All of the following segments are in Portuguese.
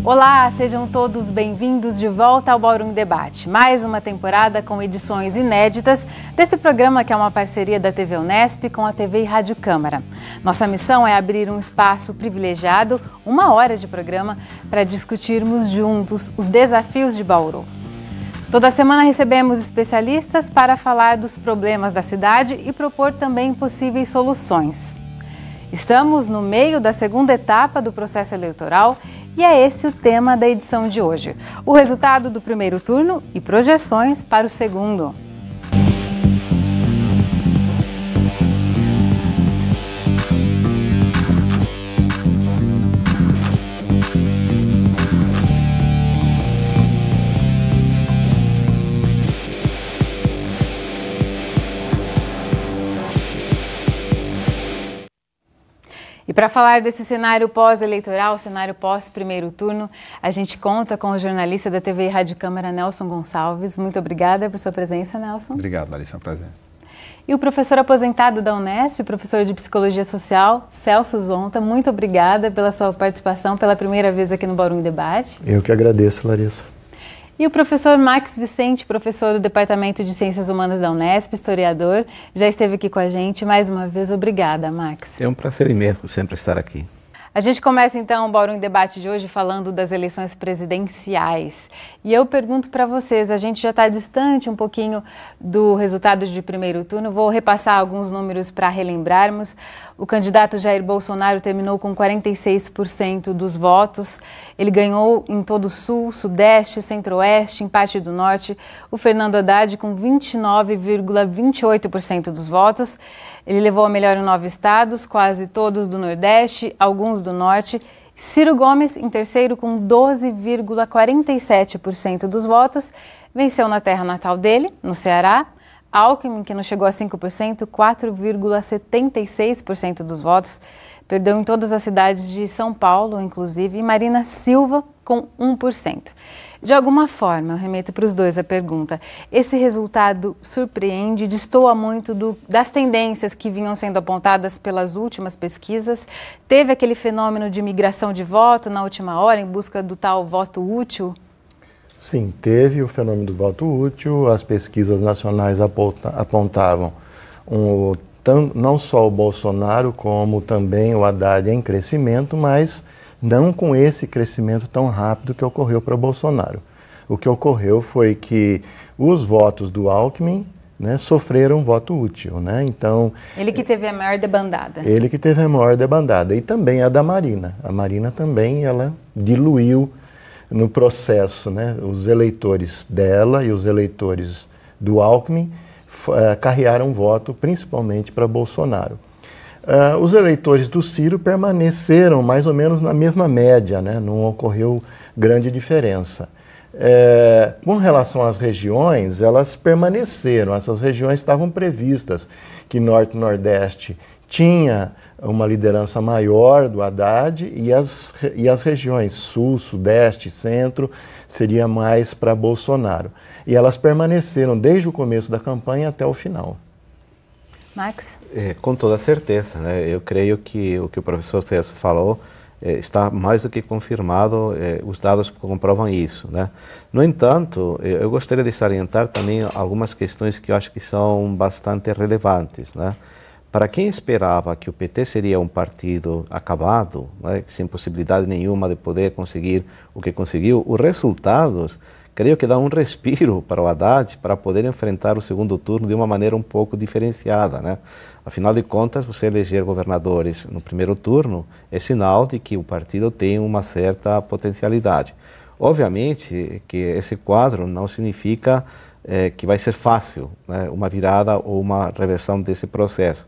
Olá, sejam todos bem-vindos de volta ao Bauru em Debate. Mais uma temporada com edições inéditas desse programa que é uma parceria da TV Unesp com a TV e Rádio Câmara. Nossa missão é abrir um espaço privilegiado, 1 hora de programa, para discutirmos juntos os desafios de Bauru. Toda semana recebemos especialistas para falar dos problemas da cidade e propor também possíveis soluções. Estamos no meio da segunda etapa do processo eleitoral e é esse o tema da edição de hoje. O resultado do primeiro turno e projeções para o segundo. E para falar desse cenário pós-eleitoral, cenário pós-primeiro turno, a gente conta com o jornalista da TV e Rádio Câmara, Nelson Gonçalves. Muito obrigada por sua presença, Nelson. Obrigado, Larissa, é um prazer. E o professor aposentado da Unesp, professor de Psicologia Social, Celso Zonta, muito obrigada pela sua participação pela primeira vez aqui no Bauru em Debate. Eu que agradeço, Larissa. E o professor Max Vicente, professor do Departamento de Ciências Humanas da Unesp, historiador, já esteve aqui com a gente. Mais uma vez, obrigada, Max. É um prazer imenso sempre estar aqui. A gente começa então o Bauru em Debate de hoje falando das eleições presidenciais. E eu pergunto para vocês, a gente já está distante um pouquinho do resultado de primeiro turno, vou repassar alguns números para relembrarmos. O candidato Jair Bolsonaro terminou com 46% dos votos, ele ganhou em todo o Sul, Sudeste, Centro-Oeste, em parte do Norte. O Fernando Haddad com 29,28% dos votos. Ele levou a melhor em 9 estados, quase todos do Nordeste, alguns do Norte. Ciro Gomes, em terceiro, com 12,47% dos votos, venceu na terra natal dele, no Ceará. Alckmin, que não chegou a 5%, 4,76% dos votos, perdeu em todas as cidades de São Paulo, inclusive, e Marina Silva, com 1%. De alguma forma, eu remeto para os dois a pergunta, esse resultado surpreende, destoa muito das tendências que vinham sendo apontadas pelas últimas pesquisas? Teve aquele fenômeno de migração de voto na última hora, em busca do tal voto útil? Sim, teve o fenômeno do voto útil, as pesquisas nacionais apontavam não só o Bolsonaro, como também o Haddad em crescimento, mas não com esse crescimento tão rápido que ocorreu para o Bolsonaro. O que ocorreu foi que os votos do Alckmin, né, sofreram voto útil, né? Então, ele que teve a maior debandada. Ele que teve a maior debandada. E também a da Marina. A Marina também, ela diluiu no processo, né? Os eleitores dela e os eleitores do Alckmin carrearam voto principalmente para Bolsonaro. Os eleitores do Ciro permaneceram mais ou menos na mesma média, né? Não ocorreu grande diferença. Com relação às regiões, elas permaneceram, essas regiões estavam previstas, que Norte e Nordeste tinha uma liderança maior do Haddad e as regiões Sul, Sudeste, Centro seria mais para Bolsonaro. E elas permaneceram desde o começo da campanha até o final. Max? Com toda certeza, né? Eu creio que o professor Celso falou está mais do que confirmado, os dados comprovam isso, né? No entanto, eu gostaria de salientar também algumas questões que eu acho que são bastante relevantes, né? Para quem esperava que o PT seria um partido acabado, né, sem possibilidade nenhuma de poder conseguir o que conseguiu, os resultados creio que dá um respiro para o Haddad para poder enfrentar o segundo turno de uma maneira um pouco diferenciada, né? Afinal de contas, você eleger governadores no primeiro turno é sinal de que o partido tem uma certa potencialidade. Obviamente que esse quadro não significa que vai ser fácil, né, uma virada ou uma reversão desse processo.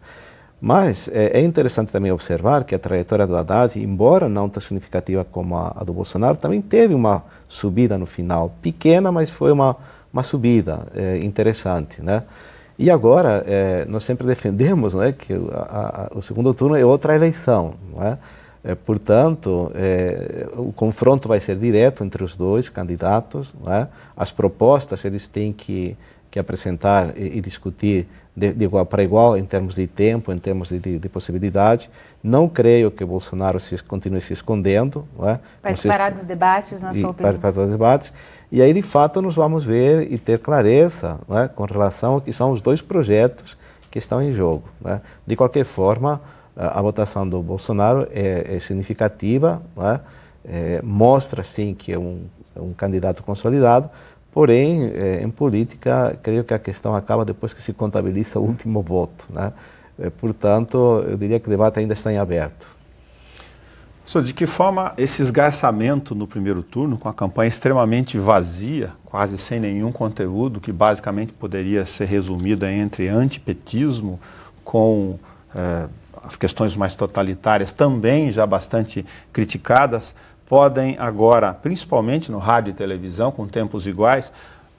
Mas é interessante também observar que a trajetória do Haddad, embora não tão significativa como a do Bolsonaro, também teve uma subida no final, pequena, mas foi uma subida interessante, né? E agora, nós sempre defendemos, né, que o segundo turno é outra eleição, não é? Portanto, o confronto vai ser direto entre os dois candidatos, não é? As propostas eles têm que apresentar e discutir de igual para igual, em termos de tempo, em termos de possibilidade. Não creio que Bolsonaro continue se escondendo. Não é? Participar dos debates, na sua opinião? Participar dos debates. E aí, de fato, nós vamos ver e ter clareza, não é, com relação ao que são os dois projetos que estão em jogo. Não é? De qualquer forma, a votação do Bolsonaro é significativa, não é? Mostra, sim, que é um candidato consolidado, porém, em política, creio que a questão acaba depois que se contabiliza o último voto. Né? Portanto, eu diria que o debate ainda está em aberto. Professor, de que forma esse esgarçamento no primeiro turno, com a campanha extremamente vazia, quase sem nenhum conteúdo, que basicamente poderia ser resumida entre antipetismo com as questões mais totalitárias, também já bastante criticadas, podem agora, principalmente no rádio e televisão, com tempos iguais,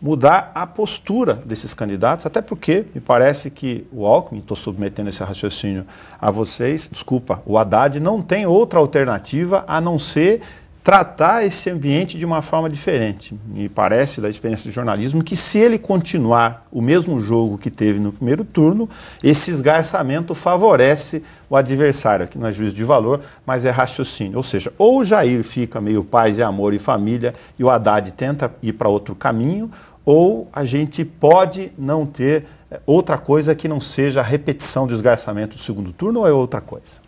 mudar a postura desses candidatos, até porque me parece que o Alckmin, estou submetendo esse raciocínio a vocês, desculpa, o Haddad não tem outra alternativa a não ser tratar esse ambiente de uma forma diferente. Me parece, da experiência de jornalismo, que se ele continuar o mesmo jogo que teve no primeiro turno, esse esgarçamento favorece o adversário, que não é juízo de valor, mas é raciocínio. Ou seja, ou o Jair fica meio paz e amor e família e o Haddad tenta ir para outro caminho, ou a gente pode não ter outra coisa que não seja a repetição do esgarçamento do segundo turno, ou é outra coisa?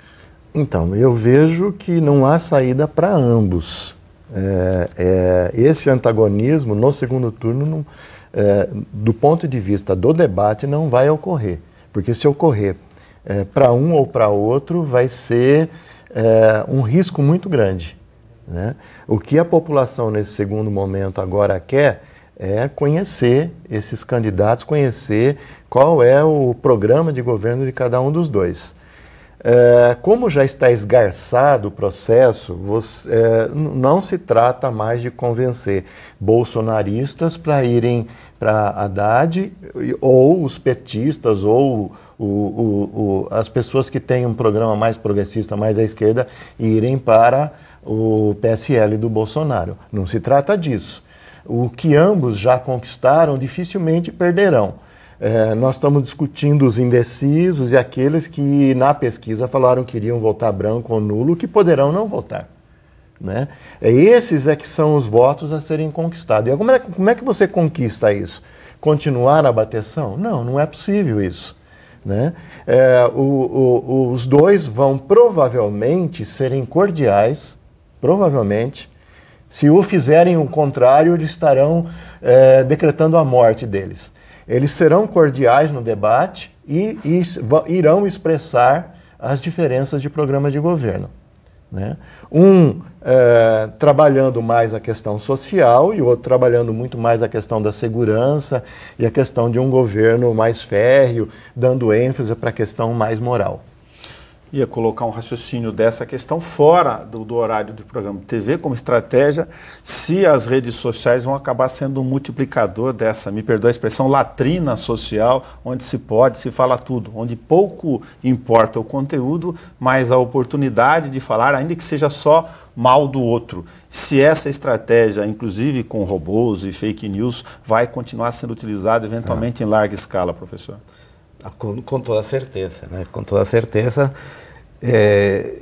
Então, eu vejo que não há saída para ambos. Esse antagonismo no segundo turno, do ponto de vista do debate, não vai ocorrer. Porque se ocorrer para um ou para outro, vai ser um risco muito grande. Né? O que a população nesse segundo momento agora quer é conhecer esses candidatos, conhecer qual é o programa de governo de cada um dos dois. Como já está esgarçado o processo, não se trata mais de convencer bolsonaristas para irem para Haddad, ou os petistas, ou as pessoas que têm um programa mais progressista, mais à esquerda, irem para o PSL do Bolsonaro. Não se trata disso. O que ambos já conquistaram, dificilmente perderão. Nós estamos discutindo os indecisos e aqueles que na pesquisa falaram que iriam votar branco ou nulo, que poderão não votar. Né? Esses que são os votos a serem conquistados. E como é que você conquista isso? Continuar na bateção? Não, não é possível isso. Né? Os dois vão provavelmente serem cordiais, provavelmente. Se o fizerem o contrário, eles estarão decretando a morte deles. Eles serão cordiais no debate e irão expressar as diferenças de programa de governo. Né? Trabalhando mais a questão social e o outro trabalhando muito mais a questão da segurança e a questão de um governo mais férreo, dando ênfase para a questão mais moral. Ia colocar um raciocínio dessa questão fora do horário do programa de TV como estratégia, se as redes sociais vão acabar sendo um multiplicador dessa, me perdoa a expressão, latrina social, onde se fala tudo, onde pouco importa o conteúdo, mas a oportunidade de falar, ainda que seja só mal do outro. Se essa estratégia, inclusive com robôs e fake news, vai continuar sendo utilizada eventualmente em larga escala, professor? Com toda certeza, né? Com toda certeza.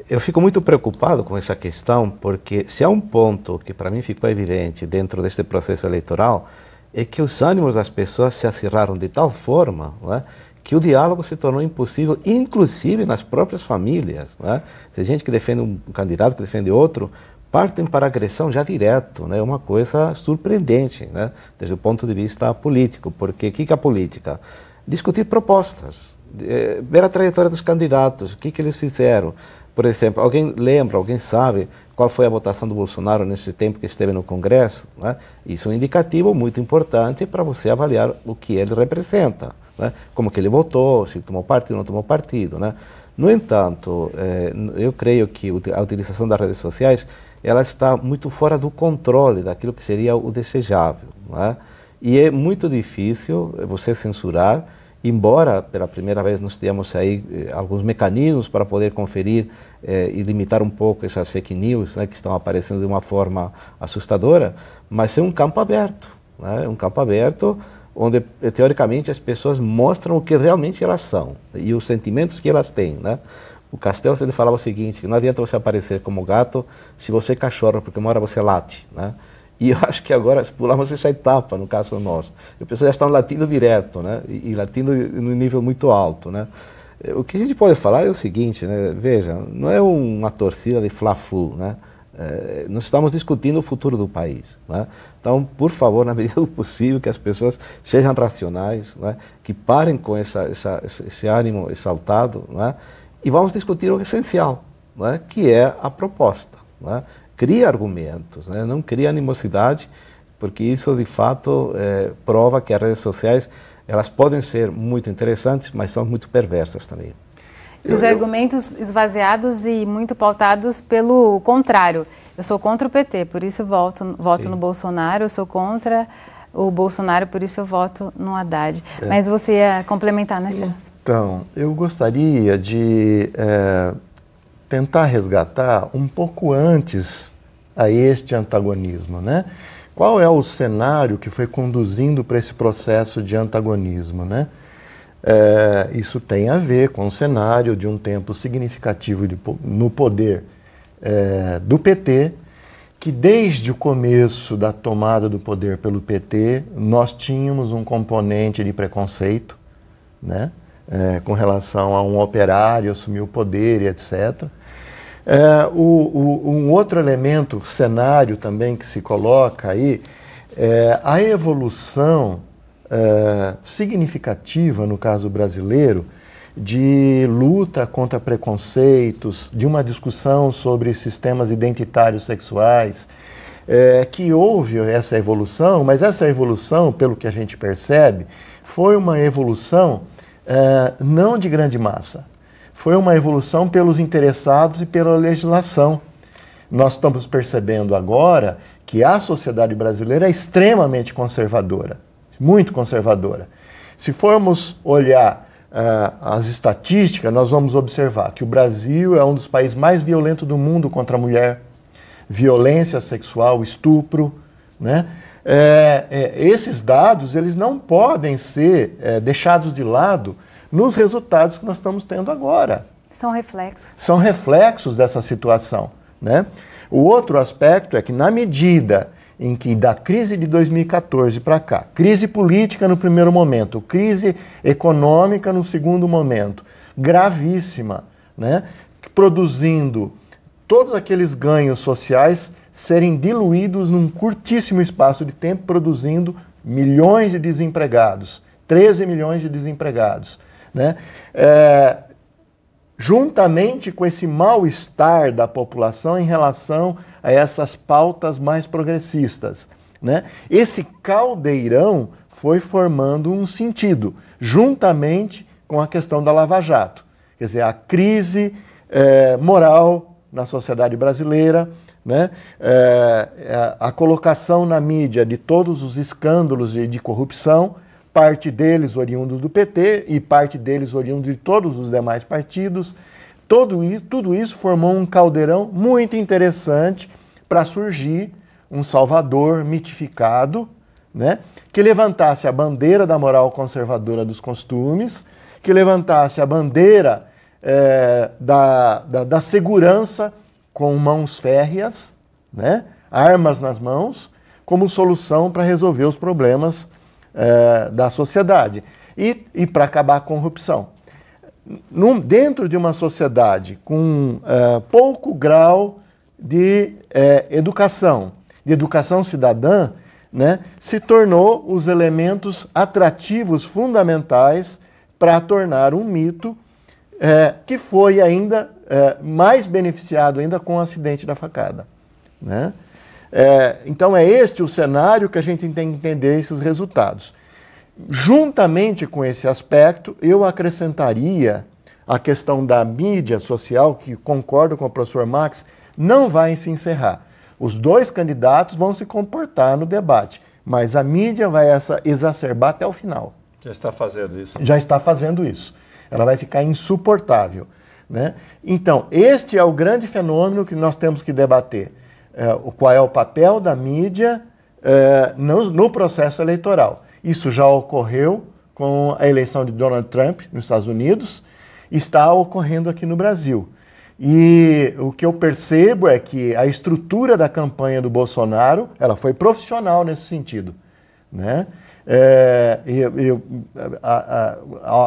Eu fico muito preocupado com essa questão, porque se há um ponto que para mim ficou evidente dentro deste processo eleitoral, é que os ânimos das pessoas se acirraram de tal forma, não é, que o diálogo se tornou impossível, inclusive nas próprias famílias. Não é? Tem gente que defende um candidato, que defende outro, partem para agressão já direto, né? É uma coisa surpreendente, né? Desde o ponto de vista político, porque o que é a política? Discutir propostas, ver a trajetória dos candidatos, o que eles fizeram. Por exemplo, alguém lembra, alguém sabe qual foi a votação do Bolsonaro nesse tempo que esteve no Congresso? Né? Isso é um indicativo muito importante para você avaliar o que ele representa, né? Como que ele votou, se tomou partido ou não tomou partido. Né? No entanto, eu creio que a utilização das redes sociais ela está muito fora do controle daquilo que seria o desejável. Né? E é muito difícil você censurar, embora pela primeira vez nós tenhamos aí alguns mecanismos para poder conferir e limitar um pouco essas fake news, né, que estão aparecendo de uma forma assustadora, mas é um campo aberto, né, um campo aberto onde, teoricamente, as pessoas mostram o que realmente elas são e os sentimentos que elas têm, né? O Castells, ele falava o seguinte, que não adianta você aparecer como gato se você é cachorro, porque uma hora você late, né? E eu acho que agora pulamos essa etapa, no caso nosso. As pessoas já estão latindo direto, né? E latindo no nível muito alto, né? O que a gente pode falar é o seguinte, né? Veja, não é uma torcida de fla-flu, né? Nós estamos discutindo o futuro do país, né? Então, por favor, na medida do possível, que as pessoas sejam racionais, né? Que parem com esse ânimo exaltado, né? E vamos discutir o essencial, né? Que é a proposta, né? Cria argumentos, né? Não cria animosidade, porque isso, de fato, prova que as redes sociais elas podem ser muito interessantes, mas são muito perversas também. Os argumentos esvaziados e muito pautados pelo contrário. Eu sou contra o PT, por isso eu voto no Bolsonaro. Eu sou contra o Bolsonaro, por isso eu voto no Haddad. Mas você ia complementar, né, Celso? Então, eu gostaria de tentar resgatar um pouco antes a este antagonismo, né? Qual é o cenário que foi conduzindo para esse processo de antagonismo, né? Isso tem a ver com o cenário de um tempo significativo no poder do PT, que desde o começo da tomada do poder pelo PT, nós tínhamos um componente de preconceito, né? Com relação a um operário assumir o poder e etc. Um outro elemento, cenário também que se coloca aí, é a evolução significativa, no caso brasileiro, de luta contra preconceitos, de uma discussão sobre sistemas identitários sexuais, que houve essa evolução, mas essa evolução, pelo que a gente percebe, foi uma evolução não de grande massa. Foi uma evolução pelos interessados e pela legislação. Nós estamos percebendo agora que a sociedade brasileira é extremamente conservadora, muito conservadora. Se formos olhar as estatísticas, nós vamos observar que o Brasil é um dos países mais violentos do mundo contra a mulher, violência sexual, estupro, né? Esses dados eles não podem ser deixados de lado nos resultados que nós estamos tendo agora. São reflexos. São reflexos dessa situação, né? O outro aspecto é que, na medida em que da crise de 2014 para cá, crise política no primeiro momento, crise econômica no segundo momento, gravíssima, né? Produzindo todos aqueles ganhos sociais serem diluídos num curtíssimo espaço de tempo, produzindo milhões de desempregados, 13 milhões de desempregados, né? Juntamente com esse mal-estar da população em relação a essas pautas mais progressistas, né? Esse caldeirão foi formando um sentido, juntamente com a questão da Lava Jato. Quer dizer, a crise moral na sociedade brasileira, né? A colocação na mídia de todos os escândalos de corrupção, parte deles oriundos do PT e parte deles oriundos de todos os demais partidos. Tudo isso formou um caldeirão muito interessante para surgir um Salvador mitificado, né? Que levantasse a bandeira da moral conservadora dos costumes, que levantasse a bandeira da segurança com mãos férreas, né? Armas nas mãos, como solução para resolver os problemas da sociedade e para acabar com a corrupção. Dentro de uma sociedade com pouco grau de educação cidadã, né, se tornou os elementos atrativos fundamentais para tornar um mito que foi ainda mais beneficiado ainda com o acidente da facada, né? Então é este o cenário que a gente tem que entender esses resultados. Juntamente com esse aspecto, eu acrescentaria a questão da mídia social, que concordo com o professor Max, não vai se encerrar. Os dois candidatos vão se comportar no debate, mas a mídia vai exacerbar até o final. Já está fazendo isso. Já está fazendo isso. Ela vai ficar insuportável, né? Então, este é o grande fenômeno que nós temos que debater. Qual é o papel da mídia no processo eleitoral. Isso já ocorreu com a eleição de Donald Trump nos Estados Unidos, está ocorrendo aqui no Brasil. E o que eu percebo é que a estrutura da campanha do Bolsonaro, ela foi profissional nesse sentido, né?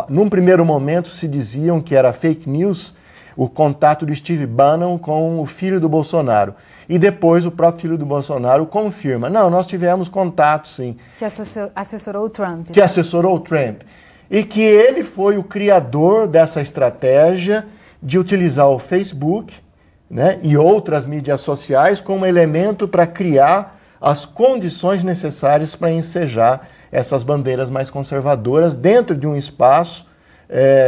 Num primeiro momento se diziam que era fake news o contato do Steve Bannon com o filho do Bolsonaro. E depois o próprio filho do Bolsonaro confirma. Não, nós tivemos contato, sim. Que assessorou o Trump. Que assessorou o Trump. E que ele foi o criador dessa estratégia de utilizar o Facebook, né, e outras mídias sociais como elemento para criar as condições necessárias para ensejar essas bandeiras mais conservadoras dentro de um espaço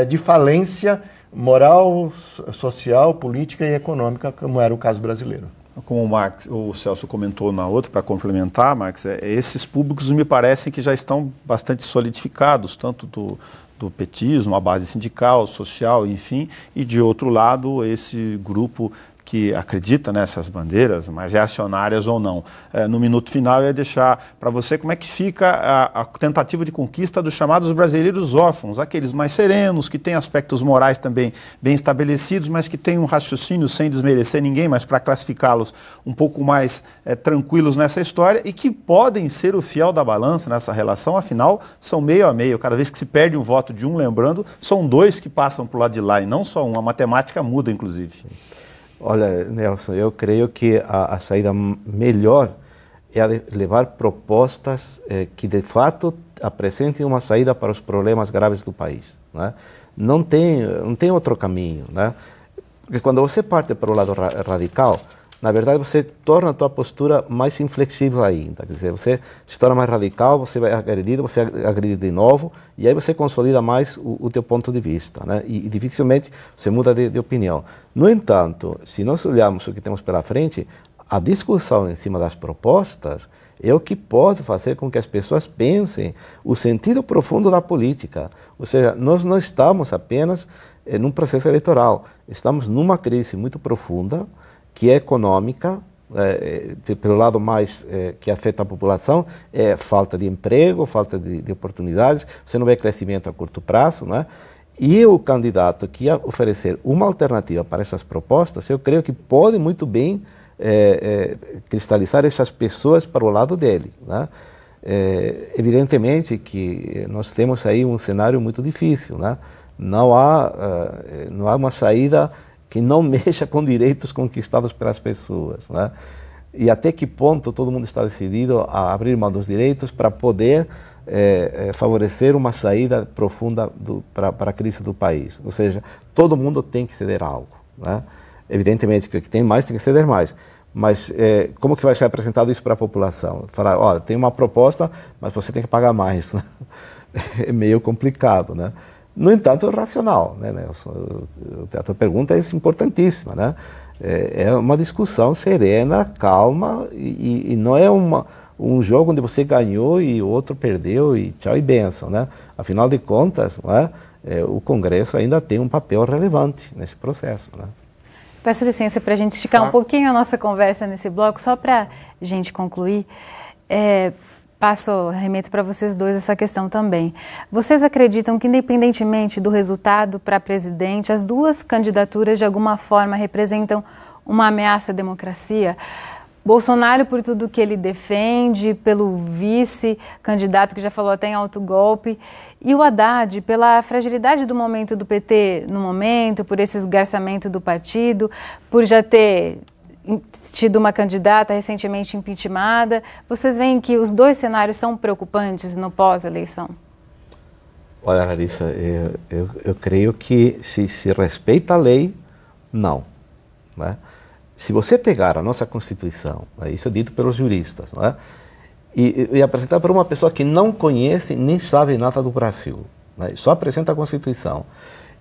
de falência moral, social, política e econômica, como era o caso brasileiro. Como o Celso comentou na outra, para complementar, Marx, esses públicos me parecem que já estão bastante solidificados, tanto do petismo, a base sindical, social, enfim, e de outro lado esse grupo que acredita nessas bandeiras, mas reacionárias ou não. No minuto final eu ia deixar para você como é que fica a tentativa de conquista dos chamados brasileiros órfãos, aqueles mais serenos, que têm aspectos morais também bem estabelecidos, mas que têm um raciocínio sem desmerecer ninguém, mas para classificá-los um pouco mais tranquilos nessa história e que podem ser o fiel da balança nessa relação, afinal são meio a meio. Cada vez que se perde um voto de um, lembrando, são dois que passam para o lado de lá e não só um. A matemática muda, inclusive. Olha, Nelson, eu creio que a saída melhor é levar propostas que, de fato, apresentem uma saída para os problemas graves do país, né? Não tem outro caminho, né? Porque quando você parte para o lado radical, na verdade, você torna a tua postura mais inflexível ainda. Quer dizer, você se torna mais radical, você vai agredido, você agride de novo, e aí você consolida mais o teu ponto de vista, né? E dificilmente você muda de opinião. No entanto, se nós olharmos o que temos pela frente, a discussão em cima das propostas é o que pode fazer com que as pessoas pensem o sentido profundo da política. Ou seja, nós não estamos apenas num processo eleitoral, estamos numa crise muito profunda, que é econômica, pelo lado mais que afeta a população, é falta de emprego, falta de oportunidades, você não vê crescimento a curto prazo, né? E o candidato que ia oferecer uma alternativa para essas propostas, eu creio que pode muito bem cristalizar essas pessoas para o lado dele, né? Evidentemente que nós temos aí um cenário muito difícil, né? Não há uma saída que não mexa com direitos conquistados pelas pessoas, né? E até que ponto todo mundo está decidido a abrir mão dos direitos para poder favorecer uma saída profunda para a crise do país. Ou seja, todo mundo tem que ceder algo, né? Evidentemente que o que tem mais tem que ceder mais, mas como que vai ser apresentado isso para a população? Falar, ó, tem uma proposta, mas você tem que pagar mais, né? É meio complicado, né? No entanto, é racional, né, Nelson? A tua pergunta é importantíssima, né? É uma discussão serena, calma, e não é um jogo onde você ganhou e o outro perdeu e tchau e bênção, né? Afinal de contas, né, o Congresso ainda tem um papel relevante nesse processo, né? Peço licença para a gente esticar um pouquinho a nossa conversa nesse bloco, só para a gente concluir. Remeto para vocês dois essa questão também. Vocês acreditam que, independentemente do resultado para presidente, as duas candidaturas de alguma forma representam uma ameaça à democracia? Bolsonaro por tudo que ele defende, pelo vice-candidato que já falou até em autogolpe, e o Haddad pela fragilidade do momento do PT no momento, por esse esgarçamento do partido, por já ter tido uma candidata recentemente impeachmentada. Vocês veem que os dois cenários são preocupantes no pós-eleição? Olha, Larissa, eu creio que se respeita a lei, não, né? Se você pegar a nossa Constituição, isso é dito pelos juristas, né, e apresentar para uma pessoa que não conhece nem sabe nada do Brasil, né, só apresenta a Constituição,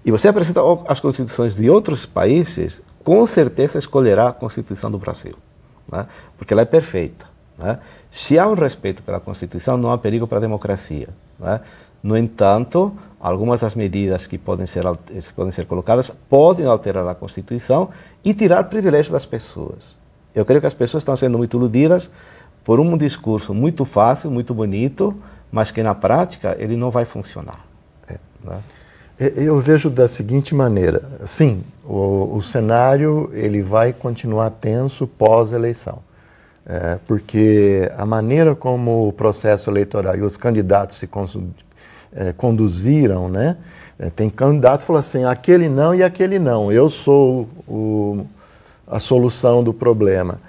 e você apresenta as Constituições de outros países, com certeza escolherá a Constituição do Brasil, né, porque ela é perfeita, né? Se há um respeito pela Constituição, não há perigo para a democracia, né? No entanto, algumas das medidas que podem ser colocadas podem alterar a Constituição e tirar privilégios das pessoas. Eu creio que as pessoas estão sendo muito iludidas por um discurso muito fácil, muito bonito, mas que na prática ele não vai funcionar. Né? Eu vejo da seguinte maneira, sim, o cenário ele vai continuar tenso pós-eleição, porque a maneira como o processo eleitoral e os candidatos se conduziram, né? Tem candidatos que falam assim, aquele não e aquele não, eu sou a solução do problema.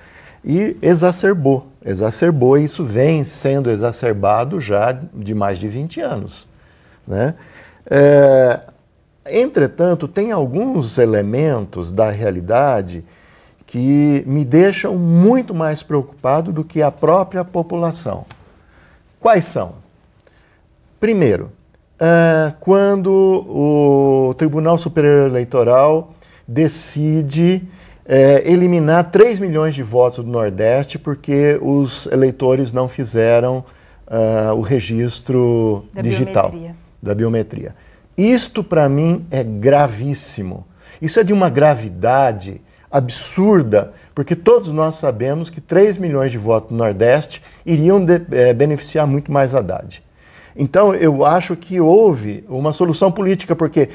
E exacerbou, e isso vem sendo exacerbado já de mais de 20 anos, né? Entretanto, tem alguns elementos da realidade que me deixam muito mais preocupado do que a própria população. Quais são? Primeiro, quando o Tribunal Superior Eleitoral decide eliminar 3 milhões de votos do Nordeste porque os eleitores não fizeram o registro digital. Da biometria. Isto, para mim, é gravíssimo. Isso é de uma gravidade absurda, porque todos nós sabemos que 3 milhões de votos no Nordeste iriam beneficiar muito mais Haddad. Então, eu acho que houve uma solução política, porque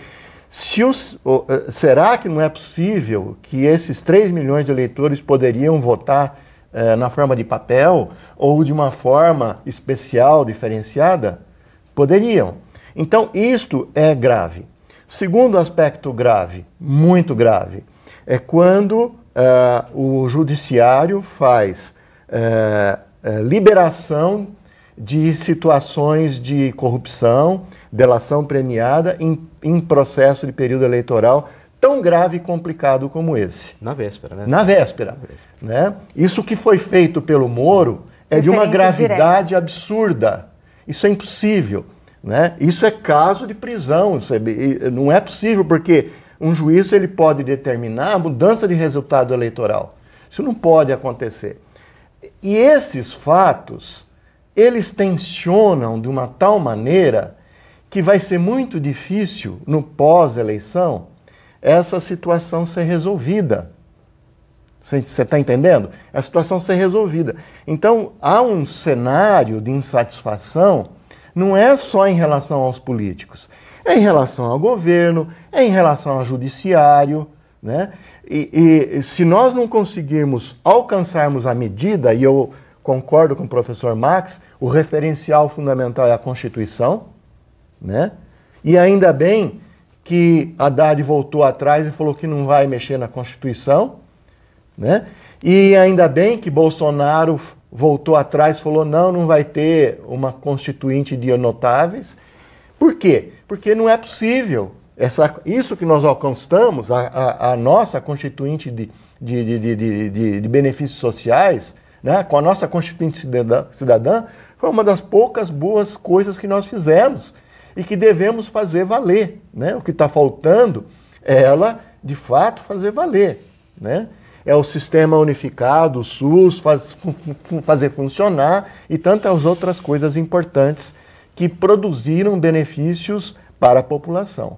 será que não é possível que esses 3 milhões de eleitores poderiam votar na forma de papel ou de uma forma especial, diferenciada? Poderiam. Então, isto é grave. Segundo aspecto grave, muito grave, é quando o judiciário faz liberação de situações de corrupção, delação premiada em processo de período eleitoral tão grave e complicado como esse. Na véspera, né? Na véspera. Né? Isso que foi feito pelo Moro é de uma gravidade absurda. Isso é impossível. Né? Isso é caso de prisão, não é possível, porque um juiz ele pode determinar a mudança de resultado eleitoral. Isso não pode acontecer. E esses fatos, eles tensionam de uma tal maneira que vai ser muito difícil, no pós-eleição, essa situação ser resolvida. Você está entendendo? A situação ser resolvida. Então, há um cenário de insatisfação. Não é só em relação aos políticos, é em relação ao governo, é em relação ao judiciário, né? E se nós não conseguirmos alcançarmos a medida, e eu concordo com o professor Max, o referencial fundamental é a Constituição, né? E ainda bem que Haddad voltou atrás e falou que não vai mexer na Constituição, né? E ainda bem que Bolsonaro voltou atrás e falou, não vai ter uma constituinte de notáveis. Por quê? Porque não é possível. Isso que nós alcançamos, a nossa constituinte de benefícios sociais, né, com a nossa constituinte cidadã, foi uma das poucas boas coisas que nós fizemos e que devemos fazer valer. Né? O que está faltando é ela, de fato, fazer valer. Né? É o sistema unificado, o SUS, fazer funcionar e tantas outras coisas importantes que produziram benefícios para a população.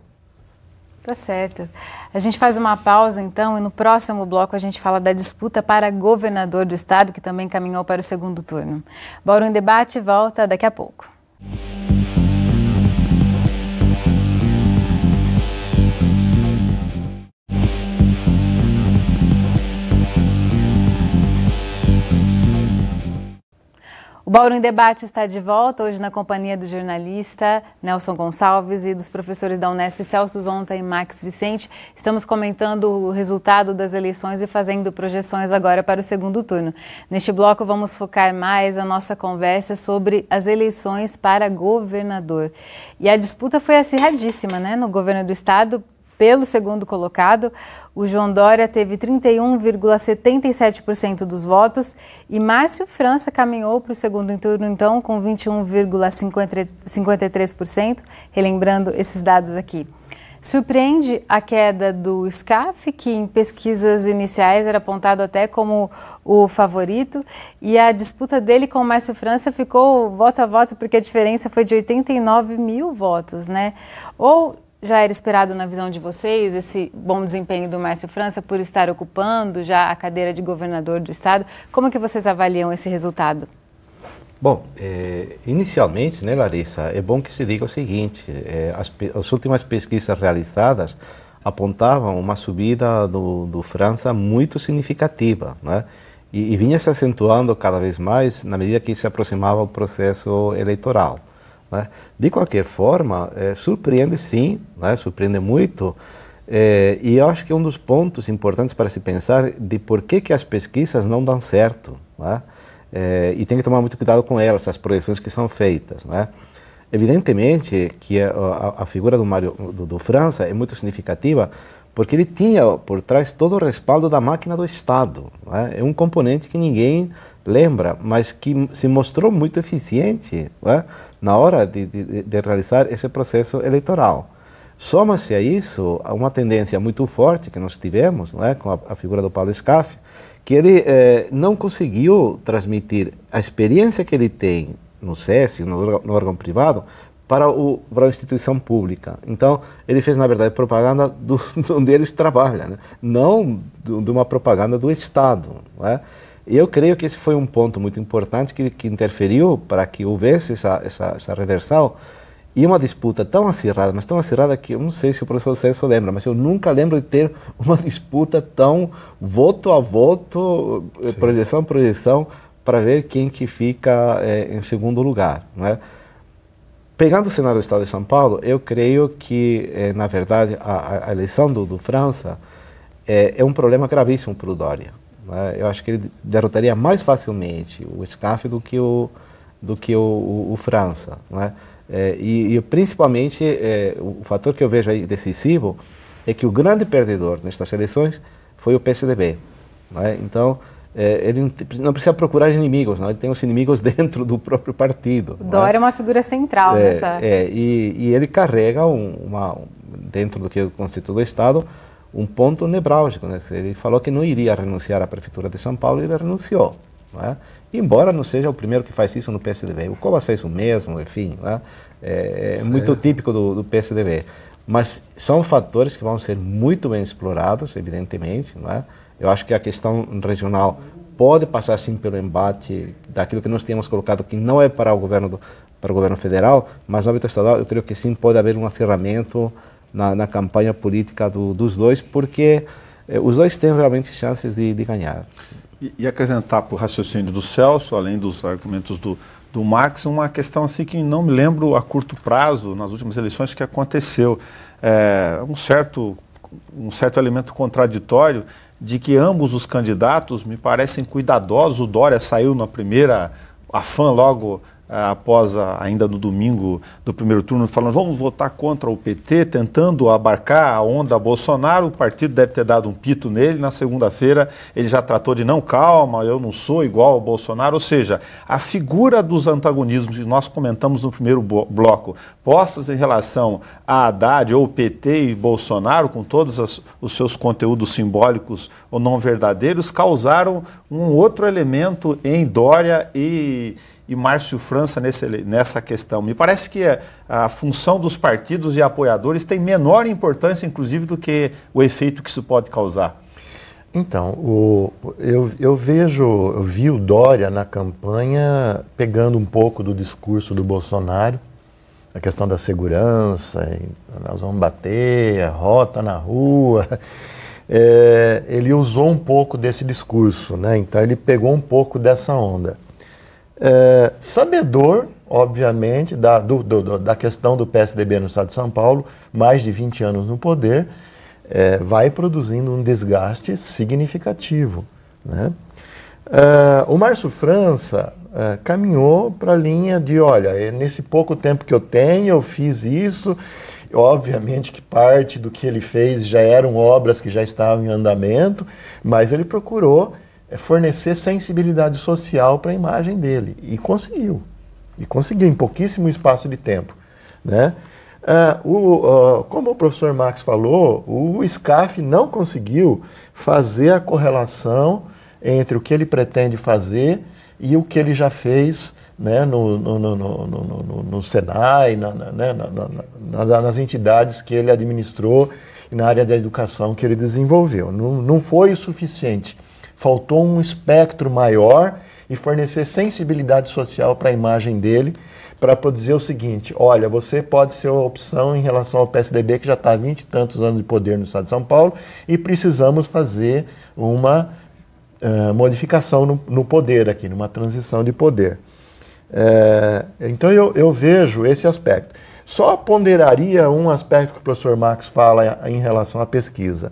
Tá certo. A gente faz uma pausa, então, e no próximo bloco a gente fala da disputa para governador do estado, que também caminhou para o segundo turno. Bora em Debate volta daqui a pouco. O Bauru em Debate está de volta, hoje na companhia do jornalista Nelson Gonçalves e dos professores da Unesp, Celso Zonta e Max Vicente. Estamos comentando o resultado das eleições e fazendo projeções agora para o segundo turno. Neste bloco vamos focar mais a nossa conversa sobre as eleições para governador. E a disputa foi acirradíssima, né, no governo do estado. Pelo segundo colocado, o João Dória teve 31,77% dos votos e Márcio França caminhou para o segundo turno, então, com 21,53%, relembrando esses dados aqui. Surpreende a queda do SCAF, que em pesquisas iniciais era apontado até como o favorito, e a disputa dele com o Márcio França ficou voto a voto, porque a diferença foi de 89 mil votos, né? Ou já era esperado na visão de vocês esse bom desempenho do Márcio França por estar ocupando já a cadeira de governador do estado? Como que vocês avaliam esse resultado? Bom, inicialmente, né, Larissa, é bom que se diga o seguinte, as últimas pesquisas realizadas apontavam uma subida do França muito significativa, né? E vinha se acentuando cada vez mais na medida que se aproximava o processo eleitoral, né? De qualquer forma, surpreende sim, né? Surpreende muito, e eu acho que um dos pontos importantes para se pensar de por que as pesquisas não dão certo, né? E tem que tomar muito cuidado com elas, as projeções que são feitas, né? Evidentemente que a figura do França é muito significativa porque ele tinha por trás todo o respaldo da máquina do Estado, né? É um componente que ninguém lembra, mas que se mostrou muito eficiente, né, na hora de realizar esse processo eleitoral. Soma-se a isso uma tendência muito forte que nós tivemos, né, com a figura do Paulo Scaff, que ele não conseguiu transmitir a experiência que ele tem no SESC, no órgão privado, para a instituição pública. Então, ele fez, na verdade, propaganda onde eles trabalham, né? Não de uma propaganda do Estado, né? E eu creio que esse foi um ponto muito importante que interferiu para que houvesse essa reversão. E uma disputa tão acirrada, mas tão acirrada que eu não sei se o professor Celso lembra, mas eu nunca lembro de ter uma disputa tão voto a voto, projeção a projeção, para ver quem que fica em segundo lugar, não é? Pegando o cenário do Estado de São Paulo, eu creio que, na verdade, a eleição do França é um problema gravíssimo para o Dória, né? Eu acho que ele derrotaria mais facilmente o Scaff do que o França, né? E principalmente, o fator que eu vejo aí decisivo é que o grande perdedor nestas eleições foi o PSDB, né? Então, ele não precisa procurar inimigos, não? Ele tem os inimigos dentro do próprio partido. O Dória é uma figura central nessa... E ele carrega, dentro do que constitui o Estado, um ponto nevrálgico, né? Ele falou que não iria renunciar à Prefeitura de São Paulo e ele renunciou, né? Embora não seja o primeiro que faz isso no PSDB. O Covas fez o mesmo, enfim, né? É muito típico do PSDB. Mas são fatores que vão ser muito bem explorados, evidentemente, né? Eu acho que a questão regional pode passar sim pelo embate daquilo que nós tínhamos colocado, que não é para o governo federal, mas no âmbito estadual eu creio que sim pode haver um acirramento na campanha política dos dois, porque os dois têm realmente chances de ganhar. E acrescentar para o raciocínio do Celso, além dos argumentos do Max, uma questão assim que não me lembro a curto prazo, nas últimas eleições, que aconteceu. Um certo elemento contraditório de que ambos os candidatos me parecem cuidadosos. O Dória saiu na primeira afã logo após ainda no domingo do primeiro turno, falando vamos votar contra o PT, tentando abarcar a onda Bolsonaro. O partido deve ter dado um pito nele. Na segunda-feira ele já tratou de não, calma, eu não sou igual ao Bolsonaro. Ou seja, a figura dos antagonismos que nós comentamos no primeiro bloco, postas em relação a Haddad ou PT e Bolsonaro, com todos os seus conteúdos simbólicos ou não verdadeiros, causaram um outro elemento em Dória e Márcio França nessa questão. Me parece que a função dos partidos e apoiadores tem menor importância, inclusive, do que o efeito que isso pode causar. Então, eu vi o Dória na campanha pegando um pouco do discurso do Bolsonaro, a questão da segurança, nós vamos bater, a rota na rua. Ele usou um pouco desse discurso, né? Então ele pegou um pouco dessa onda. Sabedor, obviamente, da questão do PSDB no estado de São Paulo, mais de 20 anos no poder, vai produzindo um desgaste significativo, né? O Márcio França caminhou para a linha de, olha, nesse pouco tempo que eu tenho, eu fiz isso. Obviamente que parte do que ele fez já eram obras que já estavam em andamento, mas ele procurou fornecer sensibilidade social para a imagem dele. E conseguiu. Em pouquíssimo espaço de tempo, né? Como o professor Max falou, o Scaff não conseguiu fazer a correlação entre o que ele pretende fazer e o que ele já fez, né, no Senai, nas entidades que ele administrou e na área da educação que ele desenvolveu. Não foi o suficiente. Faltou um espectro maior e fornecer sensibilidade social para a imagem dele, para poder dizer o seguinte: olha, você pode ser uma opção em relação ao PSDB, que já está há 20 e tantos anos de poder no estado de São Paulo, e precisamos fazer uma modificação no poder aqui, numa transição de poder. Então eu vejo esse aspecto. Só ponderaria um aspecto que o professor Max fala em relação à pesquisa.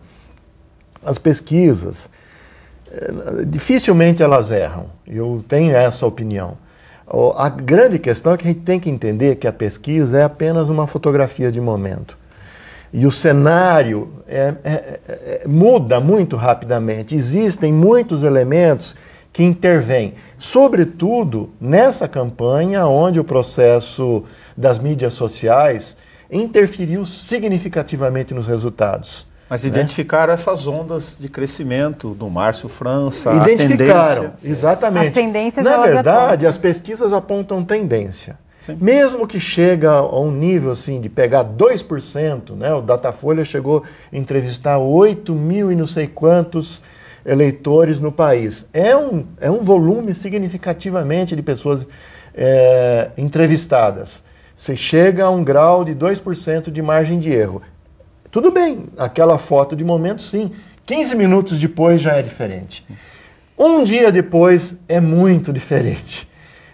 As pesquisas, dificilmente elas erram, eu tenho essa opinião. A grande questão é que a gente tem que entender que a pesquisa é apenas uma fotografia de momento. E o cenário muda muito rapidamente, existem muitos elementos que intervêm, sobretudo nessa campanha onde o processo das mídias sociais interferiu significativamente nos resultados. Mas identificaram essas ondas de crescimento do Márcio França, identificaram, a tendência. Exatamente. As tendências, na verdade, apontam. as pesquisas apontam tendência. Sim. Mesmo que chega a um nível assim de pegar 2%, né? O Datafolha chegou a entrevistar 8 mil e não sei quantos eleitores no país. É um volume significativamente de pessoas entrevistadas. Você chega a um grau de 2% de margem de erro. Tudo bem, aquela foto de momento sim, 15 minutos depois já é diferente. Um dia depois é muito diferente.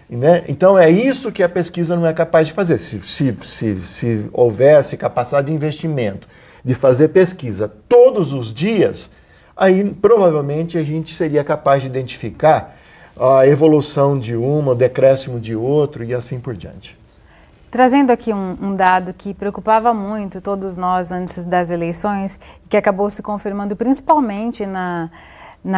Né? Então é isso que a pesquisa não é capaz de fazer. Se houvesse capacidade de investimento, de fazer pesquisa todos os dias, aí provavelmente a gente seria capaz de identificar a evolução de uma, o decréscimo de outro e assim por diante. Trazendo aqui um dado que preocupava muito todos nós antes das eleições e que acabou se confirmando principalmente na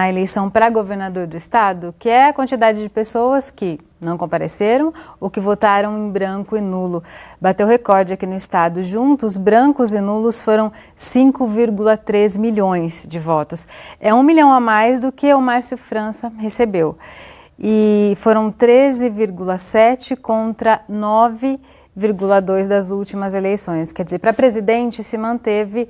eleição para governador do estado, que é a quantidade de pessoas que não compareceram ou que votaram em branco e nulo. Bateu recorde aqui no estado. Juntos, brancos e nulos foram 5,3 milhões de votos. É 1 milhão a mais do que o Márcio França recebeu. E foram 13,7 contra 9,2 das últimas eleições. Quer dizer, para presidente se manteve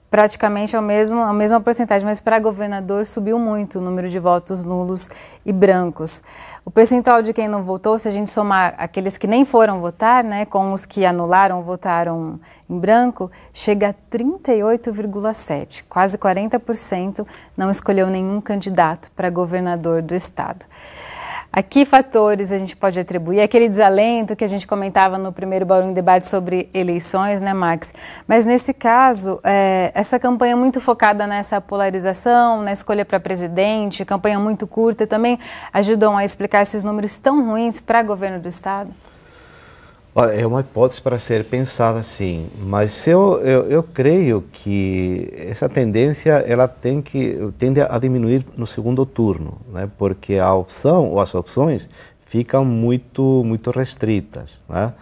praticamente a mesma porcentagem, mas para governador subiu muito o número de votos nulos e brancos. O percentual de quem não votou, se a gente somar aqueles que nem foram votar, né, com os que anularam, votaram em branco, chega a 38,7%. Quase 40% não escolheu nenhum candidato para governador do estado. A que fatores a gente pode atribuir? Aquele desalento que a gente comentava no primeiro Bauru em Debate sobre eleições, né, Max? Mas nesse caso, essa campanha muito focada nessa polarização, na escolha para presidente, campanha muito curta, também ajudam a explicar esses números tão ruins para governo do estado? Olha, é uma hipótese para ser pensada, sim, mas eu creio que essa tendência ela tende a diminuir no segundo turno, né? Porque a opção ou as opções ficam muito restritas, né?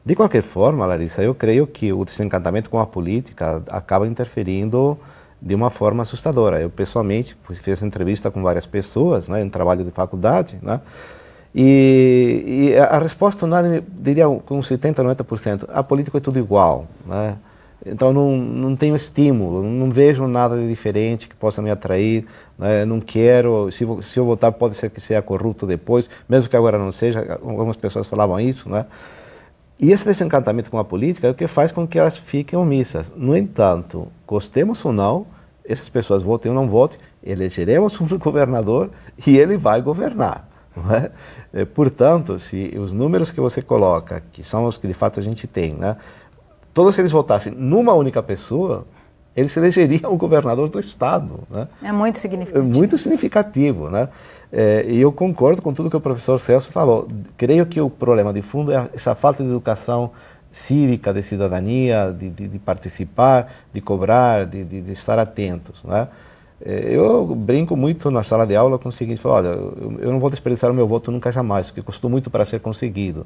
De qualquer forma, Larissa, eu creio que o desencantamento com a política acaba interferindo de uma forma assustadora. Eu pessoalmente fiz entrevista com várias pessoas, né, em trabalho de faculdade, né? E a resposta unânime, diria com 70%, 90%, a política é tudo igual, né? Então não tenho estímulo, não vejo nada de diferente que possa me atrair, né? Não quero, se eu votar pode ser que seja corrupto depois, mesmo que agora não seja, algumas pessoas falavam isso, né? E esse desencantamento com a política é o que faz com que elas fiquem omissas. No entanto, gostemos ou não, essas pessoas votem ou não votem, elegeremos um governador e ele vai governar. Não é? Portanto, se os números que você coloca, que são os que de fato a gente tem, né, todos eles votassem numa única pessoa, eles elegeriam o governador do estado. Né? É muito significativo. É muito significativo. Né? E eu concordo com tudo que o professor Celso falou. Creio que o problema de fundo é essa falta de educação cívica, de cidadania, de participar, de cobrar, de estar atentos. Né? Eu brinco muito na sala de aula com o seguinte, olha, eu não vou desperdiçar o meu voto nunca jamais, porque custou muito para ser conseguido.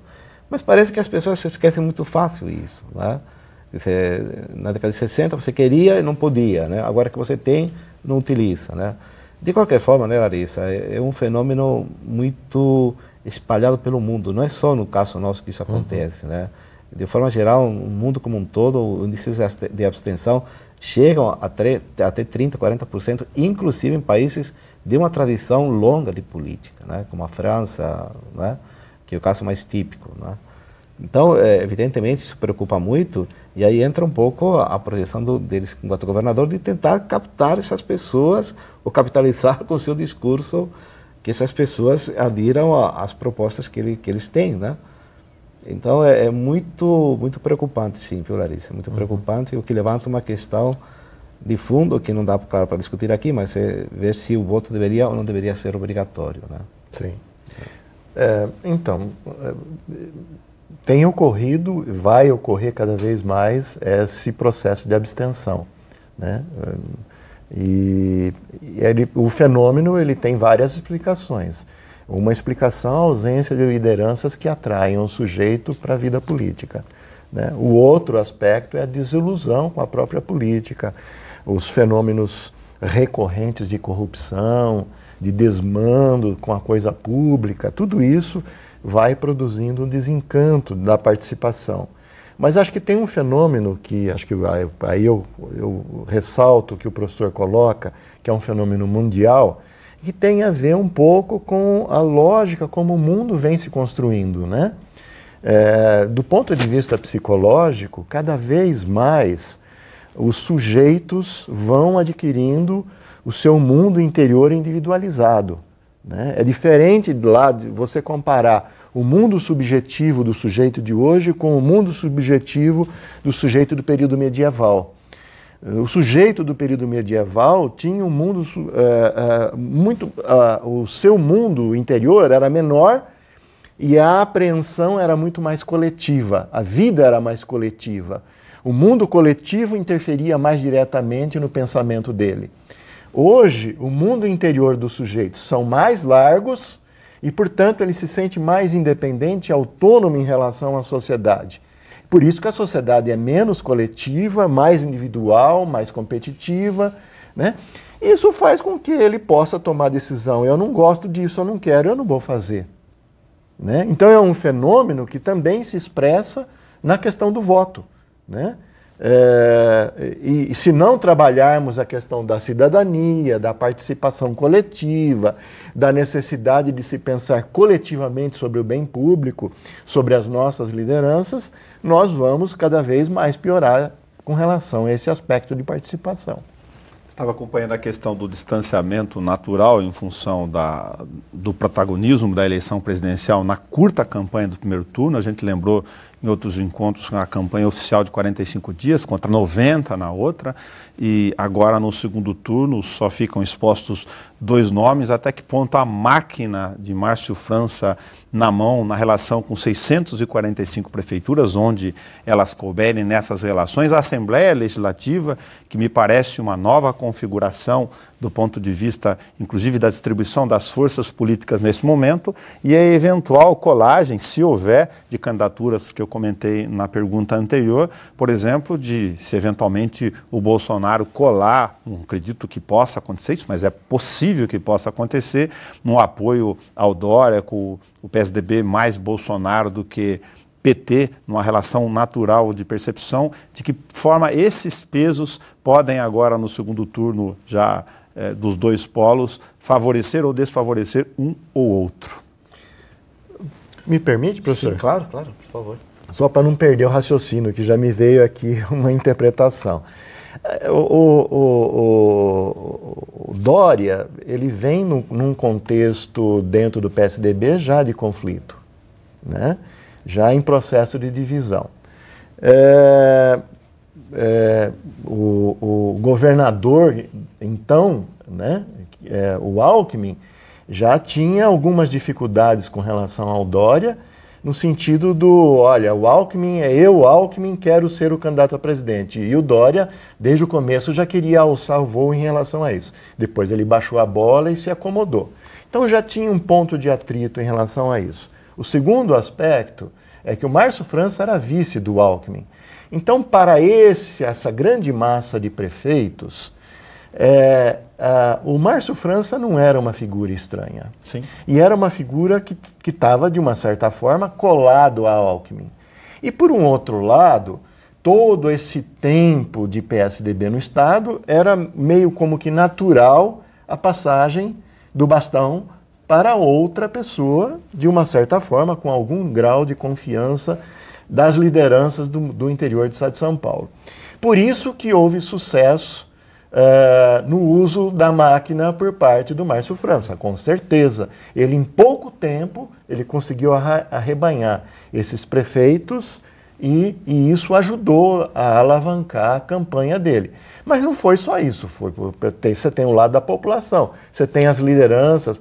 Mas parece que as pessoas se esquecem muito fácil isso, né? Na década de 60 você queria e não podia, né? Agora que você tem, não utiliza, né? De qualquer forma, né, Larissa, é um fenômeno muito espalhado pelo mundo, não é só no caso nosso que isso acontece, né? De forma geral, o mundo como um todo, o índice de abstenção chegam até 30%, 40%, inclusive em países de uma tradição longa de política, né? Como a França, né? Que é o caso mais típico, né? Então, evidentemente, isso preocupa muito, e aí entra um pouco a projeção deles enquanto governador de tentar captar essas pessoas ou capitalizar com o seu discurso que essas pessoas adiram às propostas que eles têm, né? Então, é muito, muito preocupante, sim, viu, Larissa? Muito preocupante, o que levanta uma questão de fundo, que não dá, claro, para discutir aqui, mas é ver se o voto deveria ou não deveria ser obrigatório, né? Sim. Então, tem ocorrido, vai ocorrer cada vez mais esse processo de abstenção, né? O fenômeno ele tem várias explicações. Uma explicação é a ausência de lideranças que atraem o sujeito para a vida política, né? O outro aspecto é a desilusão com a própria política, os fenômenos recorrentes de corrupção, de desmando com a coisa pública, tudo isso vai produzindo um desencanto da participação. Mas acho que tem um fenômeno que, acho que aí eu ressalto que o professor coloca, que é um fenômeno mundial, que tem a ver um pouco com a lógica como o mundo vem se construindo, né? Do ponto de vista psicológico, cada vez mais os sujeitos vão adquirindo o seu mundo interior individualizado, né? É diferente lá de você comparar o mundo subjetivo do sujeito de hoje com o mundo subjetivo do sujeito do período medieval. O sujeito do período medieval tinha um mundo o seu mundo interior era menor e a apreensão era muito mais coletiva, a vida era mais coletiva. O mundo coletivo interferia mais diretamente no pensamento dele. Hoje, o mundo interior dos sujeitos são mais largos e, portanto, ele se sente mais independente e autônomo em relação à sociedade. Por isso que a sociedade é menos coletiva, mais individual, mais competitiva, né? Isso faz com que ele possa tomar decisão. Eu não gosto disso, eu não quero, eu não vou fazer, né? Então é um fenômeno que também se expressa na questão do voto, né? E se não trabalharmos a questão da cidadania, da participação coletiva, da necessidade de se pensar coletivamente sobre o bem público, sobre as nossas lideranças, nós vamos cada vez mais piorar com relação a esse aspecto de participação. Estava acompanhando a questão do distanciamento natural em função do protagonismo da eleição presidencial na curta campanha do primeiro turno. A gente lembrou em outros encontros a campanha oficial de 45 dias contra 90 na outra, e agora no segundo turno só ficam expostos 2 nomes. Até que ponto a máquina de Márcio França na mão, na relação com 645 prefeituras, onde elas couberem nessas relações, a Assembleia Legislativa, que me parece uma nova configuração do ponto de vista, inclusive, da distribuição das forças políticas nesse momento, e a eventual colagem, se houver, de candidaturas que eu comentei na pergunta anterior, por exemplo, de se eventualmente o Bolsonaro colar, não acredito que possa acontecer isso, mas é possível que possa acontecer, no apoio ao Dória, com o PSDB mais Bolsonaro do que PT, numa relação natural de percepção, de que forma esses pesos podem agora no segundo turno já dos 2 polos favorecer ou desfavorecer um ou outro. Me permite, professor? Sim, claro, por favor. Só para não perder o raciocínio, que já me veio aqui uma interpretação. O Dória, ele vem num contexto dentro do PSDB já de conflito, né? Já em processo de divisão. O governador, então, né, o Alckmin, já tinha algumas dificuldades com relação ao Dória, no sentido do, olha, o Alckmin Alckmin, quero ser o candidato a presidente. E o Dória, desde o começo, já queria alçar o voo em relação a isso. Depois ele baixou a bola e se acomodou. Então já tinha um ponto de atrito em relação a isso. O segundo aspecto é que o Márcio França era vice do Alckmin. Então, para essa grande massa de prefeitos, o Márcio França não era uma figura estranha. Sim. E era uma figura que estava, de uma certa forma, colado ao Alckmin. E, por um outro lado, todo esse tempo de PSDB no Estado, era meio como que natural a passagem do bastão para outra pessoa, de uma certa forma, com algum grau de confiança das lideranças do interior do estado de São Paulo. Por isso que houve sucesso no uso da máquina por parte do Márcio França, com certeza. Ele, em pouco tempo, ele conseguiu arrebanhar esses prefeitos e isso ajudou a alavancar a campanha dele. Mas não foi só isso, você tem o lado da população, você tem as lideranças,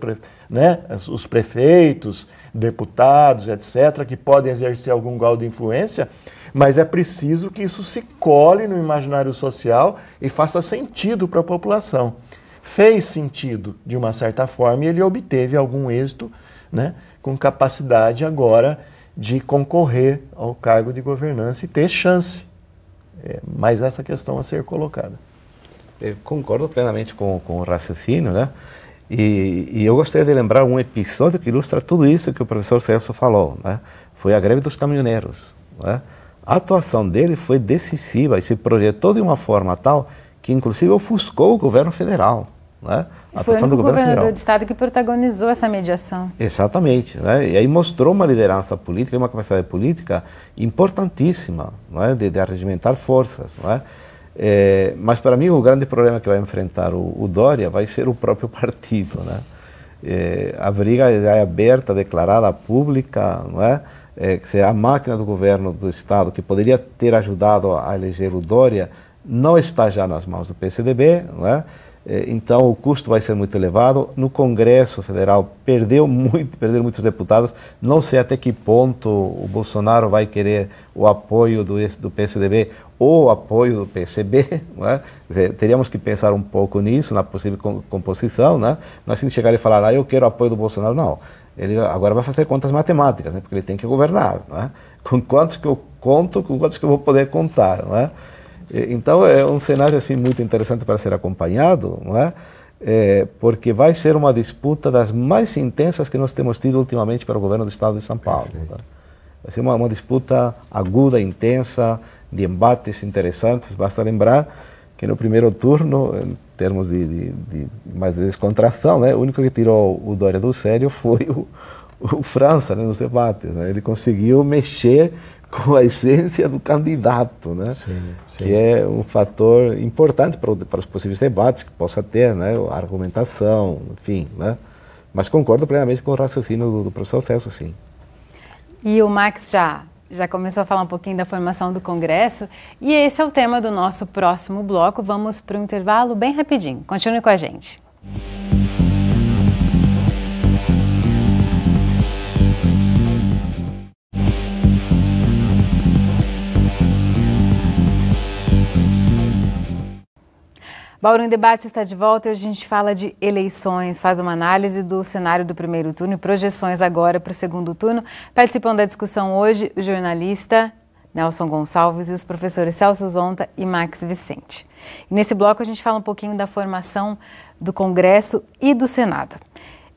né, os prefeitos, deputados, etc., que podem exercer algum grau de influência, mas é preciso que isso se cole no imaginário social e faça sentido para a população. Fez sentido, de uma certa forma, e ele obteve algum êxito, né, com capacidade agora de concorrer ao cargo de governança e ter chance. Mas essa questão a ser colocada. Eu concordo plenamente com o raciocínio, né? E eu gostaria de lembrar um episódio que ilustra tudo isso que o professor Celso falou, né? Foi a greve dos caminhoneiros, né? A atuação dele foi decisiva e se projetou de uma forma tal que inclusive ofuscou o governo federal, né? E foi o único governador de estado que protagonizou essa mediação. Exatamente, né? E aí mostrou uma liderança política, uma capacidade política importantíssima, não é? de arregimentar forças, não é? Mas para mim o grande problema que vai enfrentar o Dória vai ser o próprio partido, né? A briga já é aberta, declarada, pública, não é? Que a máquina do governo do estado que poderia ter ajudado a eleger o Dória não está já nas mãos do PSDB, não é? Então o custo vai ser muito elevado. No Congresso Federal perderam muitos deputados. Não sei até que ponto o Bolsonaro vai querer o apoio do PSDB ou o apoio do PSB, não é? Teríamos que pensar um pouco nisso, na possível composição, né? Não é assim chegar e falar, eu quero o apoio do Bolsonaro, não. Ele agora vai fazer contas matemáticas, né? Porque ele tem que governar, não é? Com quantos que eu conto, com quantos que eu vou poder contar, não é? Então é um cenário assim muito interessante para ser acompanhado, não é? Porque vai ser uma disputa das mais intensas que nós temos tido ultimamente para o governo do estado de São Paulo. Tá? Vai ser uma disputa aguda, intensa, de embates interessantes. Basta lembrar que no primeiro turno, em termos de mais de descontração, né, o único que tirou o Dória do sério foi o França, né, nos debates. Né? Ele conseguiu mexer com a essência do candidato, né? Sim. Que é um fator importante para os possíveis debates que possa ter, né? A argumentação, enfim, né? Mas concordo plenamente com o raciocínio do professor Celso, sim. E o Max já começou a falar um pouquinho da formação do Congresso, e esse é o tema do nosso próximo bloco. Vamos para um intervalo bem rapidinho. Continue com a gente. Bauru em Debate está de volta e hoje a gente fala de eleições, faz uma análise do cenário do primeiro turno e projeções agora para o segundo turno. Participam da discussão hoje o jornalista Nelson Gonçalves e os professores Celso Zonta e Max Vicente. E nesse bloco a gente fala um pouquinho da formação do Congresso e do Senado.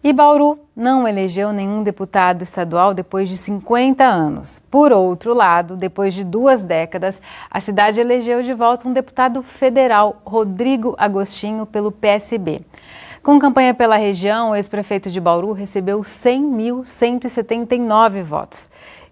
E Bauru não elegeu nenhum deputado estadual depois de 50 anos. Por outro lado, depois de 2 décadas, a cidade elegeu de volta um deputado federal, Rodrigo Agostinho, pelo PSB. Com campanha pela região, o ex-prefeito de Bauru recebeu 100.179 votos.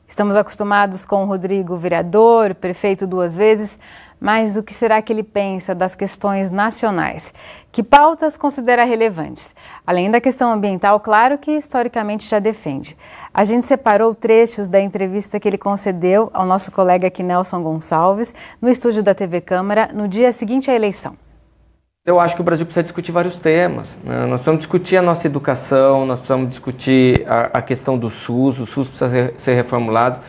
Estamos acostumados com o Rodrigo vereador, prefeito 2 vezes, mas o que será que ele pensa das questões nacionais? Que pautas considera relevantes? Além da questão ambiental, claro que historicamente já defende. A gente separou trechos da entrevista que ele concedeu ao nosso colega aqui, Nelson Gonçalves, no estúdio da TV Câmara, no dia seguinte à eleição. Eu acho que o Brasil precisa discutir vários temas, né? Nós precisamos discutir a nossa educação, nós precisamos discutir a questão do SUS, o SUS precisa ser reformulado.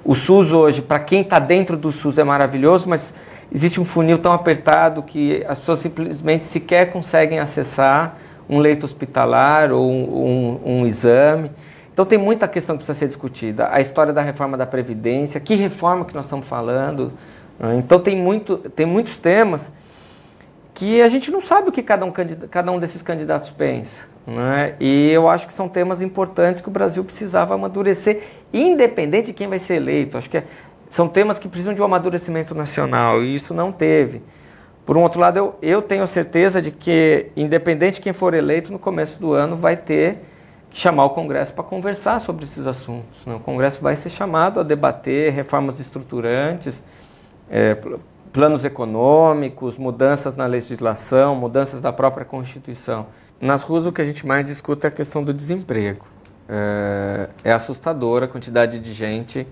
O SUS hoje, para quem está dentro do SUS é maravilhoso, mas existe um funil tão apertado que as pessoas simplesmente sequer conseguem acessar um leito hospitalar ou um exame. Então tem muita questão que precisa ser discutida. A história da reforma da Previdência, que reforma que nós estamos falando, né? Então tem muitos temas que a gente não sabe o que cada um desses candidatos pensa, né? E eu acho que são temas importantes que o Brasil precisava amadurecer, independente de quem vai ser eleito. Acho que são temas que precisam de um amadurecimento nacional, e isso não teve. Por um outro lado, eu tenho certeza de que, independente de quem for eleito, no começo do ano vai ter que chamar o Congresso para conversar sobre esses assuntos, né? O Congresso vai ser chamado a debater reformas estruturantes, planos econômicos, mudanças na legislação, mudanças da própria Constituição. Nas ruas, o que a gente mais discute é a questão do desemprego. É assustadora a quantidade de gente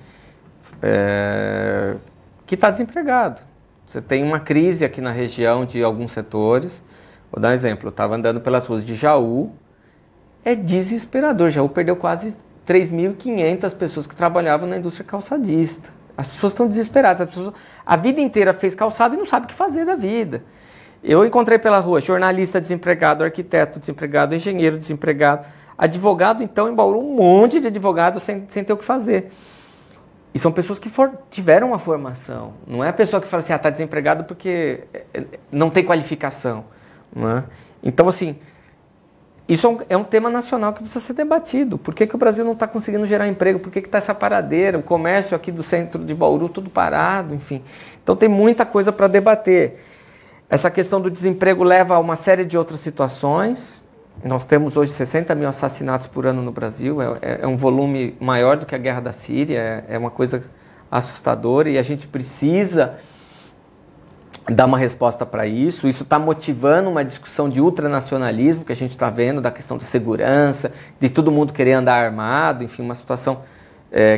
que está desempregado. Você tem uma crise aqui na região de alguns setores. Vou dar um exemplo. Eu estava andando pelas ruas de Jaú. É desesperador. Jaú perdeu quase 3.500 pessoas que trabalhavam na indústria calçadista. As pessoas estão desesperadas. A vida inteira fez calçado e não sabe o que fazer da vida. Eu encontrei pela rua jornalista desempregado, arquiteto desempregado, engenheiro desempregado, advogado, então, em Bauru, um monte de advogado sem ter o que fazer. E são pessoas que tiveram uma formação. Não é a pessoa que fala assim, está desempregado porque não tem qualificação. Não é? Então, assim, isso é um tema nacional que precisa ser debatido. Por que o Brasil não está conseguindo gerar emprego? Por que está essa paradeira? O comércio aqui do centro de Bauru, tudo parado, enfim. Então, tem muita coisa para debater. Essa questão do desemprego leva a uma série de outras situações. Nós temos hoje 60 mil assassinatos por ano no Brasil, é um volume maior do que a guerra da Síria, é uma coisa assustadora e a gente precisa dar uma resposta para isso. Isso está motivando uma discussão de ultranacionalismo que a gente está vendo, da questão da segurança, de todo mundo querer andar armado, enfim, uma situação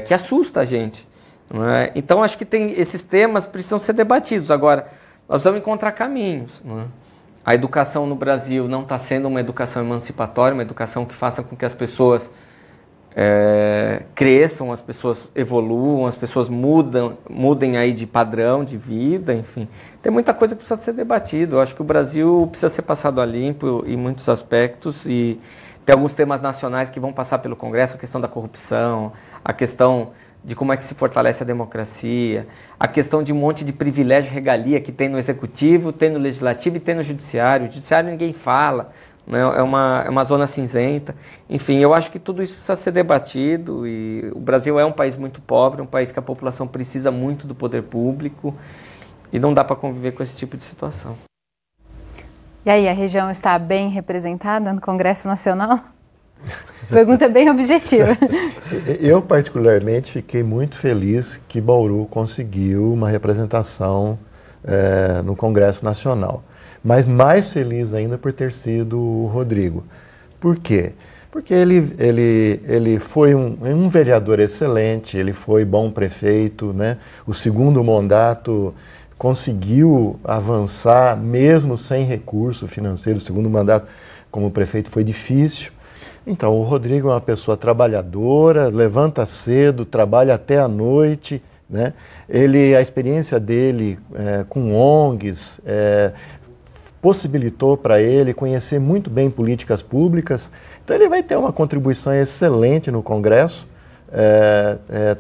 que assusta a gente. Não é? Então, acho que esses temas precisam ser debatidos. Agora, nós vamos encontrar caminhos. Não é? A educação no Brasil não está sendo uma educação emancipatória, uma educação que faça com que as pessoas cresçam, as pessoas evoluam, as pessoas mudem aí de padrão de vida, enfim. Tem muita coisa que precisa ser debatida. Eu acho que o Brasil precisa ser passado a limpo em muitos aspectos e tem alguns temas nacionais que vão passar pelo Congresso, a questão da corrupção, a questão de como é que se fortalece a democracia, a questão de um monte de privilégio e regalia que tem no Executivo, tem no Legislativo e tem no Judiciário. O Judiciário ninguém fala, né? É uma zona cinzenta. Enfim, eu acho que tudo isso precisa ser debatido e o Brasil é um país muito pobre, um país que a população precisa muito do poder público e não dá para conviver com esse tipo de situação. E aí, a região está bem representada no Congresso Nacional? Pergunta bem objetiva. Eu, particularmente, fiquei muito feliz que Bauru conseguiu uma representação no Congresso Nacional. Mas mais feliz ainda por ter sido o Rodrigo. Por quê? Porque ele foi um vereador excelente, ele foi bom prefeito, né? O segundo mandato conseguiu avançar mesmo sem recurso financeiro. O segundo mandato como prefeito foi difícil. Então, o Rodrigo é uma pessoa trabalhadora, levanta cedo, trabalha até a noite, né? A experiência dele com ONGs possibilitou para ele conhecer muito bem políticas públicas. Então, ele vai ter uma contribuição excelente no Congresso,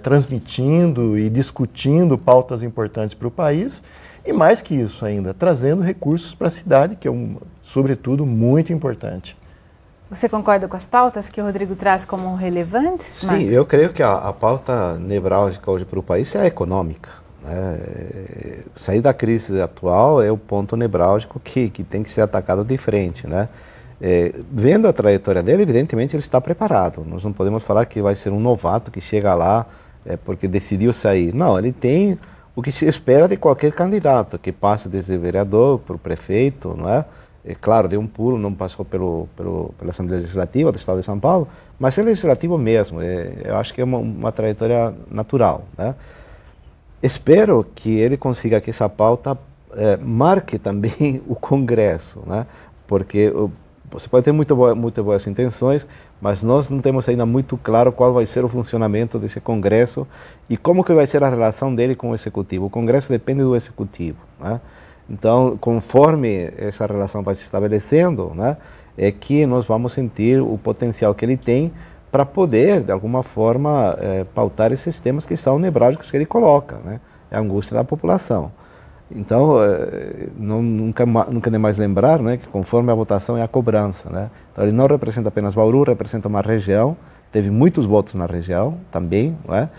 transmitindo e discutindo pautas importantes para o país e, mais que isso ainda, trazendo recursos para a cidade, que é, sobretudo, muito importante. Você concorda com as pautas que o Rodrigo traz como relevantes? Sim, Marcos? eu creio que a pauta nevrálgica hoje para o país é a econômica. Né? Sair da crise atual é o ponto nevrálgico que tem que ser atacado de frente. Né? Vendo a trajetória dele, evidentemente ele está preparado. Nós não podemos falar que vai ser um novato que chega lá porque decidiu sair. Não, ele tem o que se espera de qualquer candidato, que passe desde vereador para o prefeito, não é? Claro, deu um pulo, não passou pela Assembleia Legislativa do Estado de São Paulo, mas é legislativo mesmo. Eu acho que é uma trajetória natural. Né? Espero que ele consiga que essa pauta marque também o Congresso, né? Porque você pode ter muito boas intenções, mas nós não temos ainda muito claro qual vai ser o funcionamento desse Congresso e como que vai ser a relação dele com o Executivo. O Congresso depende do Executivo, né? Então, conforme essa relação vai se estabelecendo, né, é que nós vamos sentir o potencial que ele tem para poder, de alguma forma, pautar esses temas que são nevrálgicos que ele coloca, né? É a angústia da população. Então, nunca é demais lembrar, né, que conforme a votação é a cobrança. Né? Então, ele não representa apenas Bauru, representa uma região, teve muitos votos na região também, né?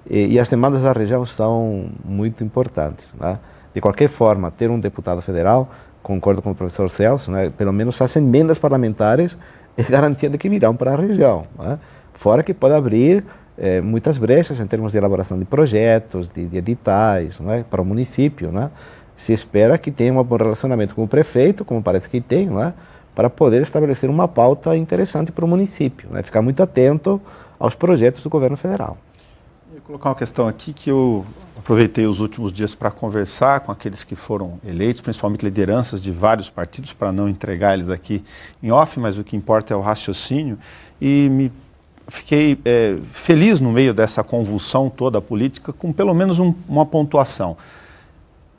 e as demandas da região são muito importantes, né? De qualquer forma, ter um deputado federal, concordo com o professor Celso, né? Pelo menos as emendas parlamentares é garantia de que virão para a região, né? Fora que pode abrir muitas brechas em termos de elaboração de projetos, de editais, né? Para o município, né? Se espera que tenha um bom relacionamento com o prefeito, como parece que tem, né? Para poder estabelecer uma pauta interessante para o município, né? Ficar muito atento aos projetos do governo federal. Eu vou colocar uma questão aqui que eu aproveitei os últimos dias para conversar com aqueles que foram eleitos, principalmente lideranças de vários partidos, para não entregar eles aqui em off, mas o que importa é o raciocínio, e fiquei feliz no meio dessa convulsão toda política com pelo menos uma pontuação.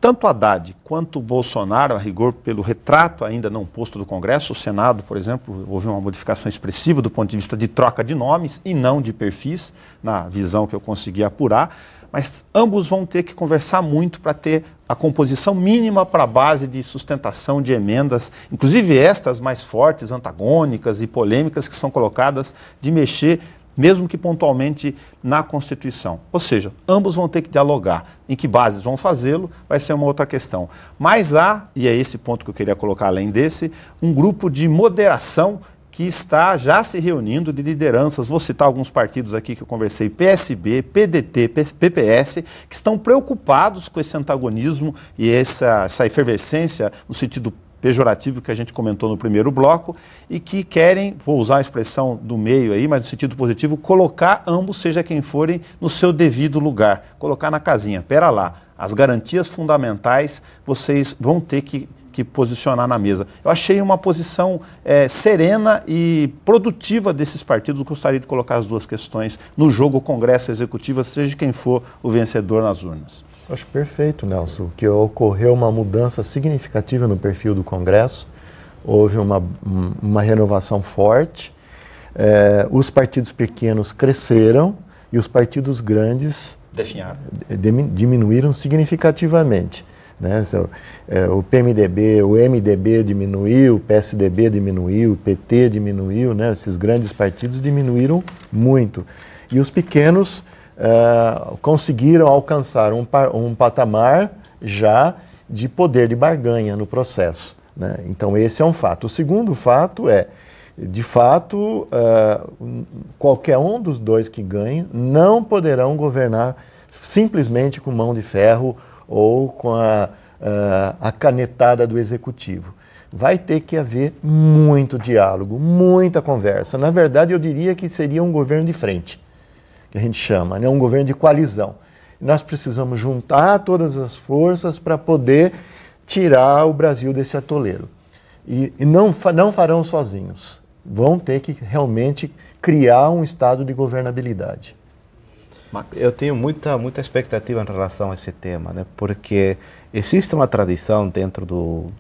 Tanto Haddad quanto Bolsonaro, a rigor, pelo retrato ainda não posto do Congresso, o Senado, por exemplo, houve uma modificação expressiva do ponto de vista de troca de nomes e não de perfis, na visão que eu consegui apurar, mas ambos vão ter que conversar muito para ter a composição mínima para a base de sustentação de emendas, inclusive estas mais fortes, antagônicas e polêmicas que são colocadas de mexer mesmo que pontualmente na Constituição. Ou seja, ambos vão ter que dialogar. Em que bases vão fazê-lo vai ser uma outra questão. Mas há, e é esse ponto que eu queria colocar além desse, um grupo de moderação que está já se reunindo de lideranças, vou citar alguns partidos aqui que eu conversei, PSB, PDT, PPS, que estão preocupados com esse antagonismo e essa efervescência no sentido pejorativo que a gente comentou no primeiro bloco, e que querem, vou usar a expressão do meio aí, mas no sentido positivo, colocar ambos, seja quem forem, no seu devido lugar, colocar na casinha. Pera lá, as garantias fundamentais vocês vão ter que posicionar na mesa. Eu achei uma posição serena e produtiva desses partidos. Eu gostaria de colocar as duas questões no jogo Congresso Executivo, seja quem for o vencedor nas urnas. Acho perfeito, Nelson, que ocorreu uma mudança significativa no perfil do Congresso, houve uma renovação forte, os partidos pequenos cresceram e os partidos grandes diminuíram significativamente, né? O PMDB, o MDB diminuiu, o PSDB diminuiu, o PT diminuiu, né? Esses grandes partidos diminuíram muito. E os pequenos conseguiram alcançar um patamar já de poder de barganha no processo, né? Então esse é um fato. O segundo fato é, de fato, qualquer um dos dois que ganhe não poderão governar simplesmente com mão de ferro ou com a canetada do executivo. Vai ter que haver muito diálogo, muita conversa. Na verdade, eu diria que seria um governo de frente, que a gente chama, né? Um governo de coalizão. Nós precisamos juntar todas as forças para poder tirar o Brasil desse atoleiro. E não farão sozinhos. Vão ter que realmente criar um estado de governabilidade. Max? Eu tenho muita expectativa em relação a esse tema, né? Porque existe uma tradição dentro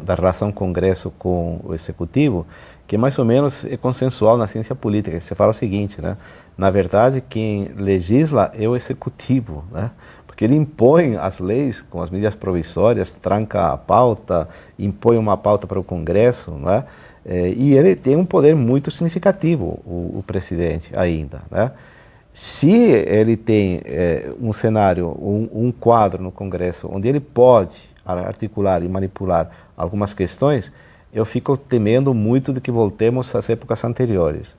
da relação Congresso com o Executivo que mais ou menos é consensual na ciência política. Você fala o seguinte, né? Na verdade, quem legisla é o Executivo, né? Porque ele impõe as leis com as medidas provisórias, tranca a pauta, impõe uma pauta para o Congresso, né? E ele tem um poder muito significativo, o presidente ainda, né? Se ele tem um cenário, um quadro no Congresso onde ele pode articular e manipular algumas questões, eu fico temendo muito de que voltemos às épocas anteriores.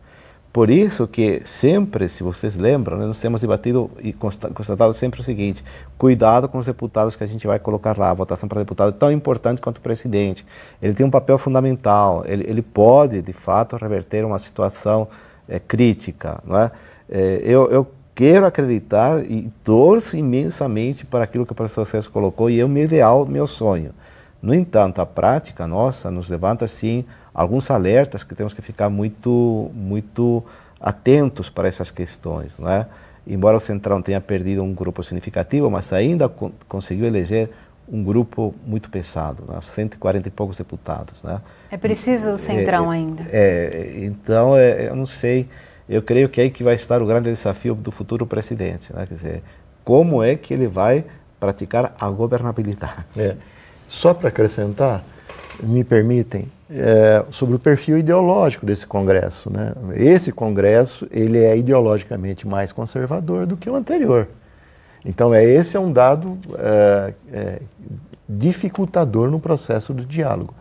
Por isso que sempre, se vocês lembram, né, nós temos debatido e constatado sempre o seguinte: cuidado com os deputados que a gente vai colocar lá. A votação para deputado é tão importante quanto o presidente. Ele tem um papel fundamental, ele pode, de fato, reverter uma situação crítica, não é? Eu quero acreditar e torço imensamente para aquilo que o professor Celso colocou, e é o meu ideal, meu sonho. No entanto, a prática nossa nos levanta, sim, alguns alertas que temos que ficar muito atentos para essas questões, não é? Embora o Centrão tenha perdido um grupo significativo, mas ainda conseguiu eleger um grupo muito pesado, né? 140 e poucos deputados, né? É preciso o Centrão ainda. Então, eu não sei, eu creio que é aí que vai estar o grande desafio do futuro presidente, né? Quer dizer, como é que ele vai praticar a governabilidade? Só para acrescentar, me permitem, sobre o perfil ideológico desse Congresso, né? Esse Congresso, ele é ideologicamente mais conservador do que o anterior. Então, esse é um dado dificultador no processo do diálogo.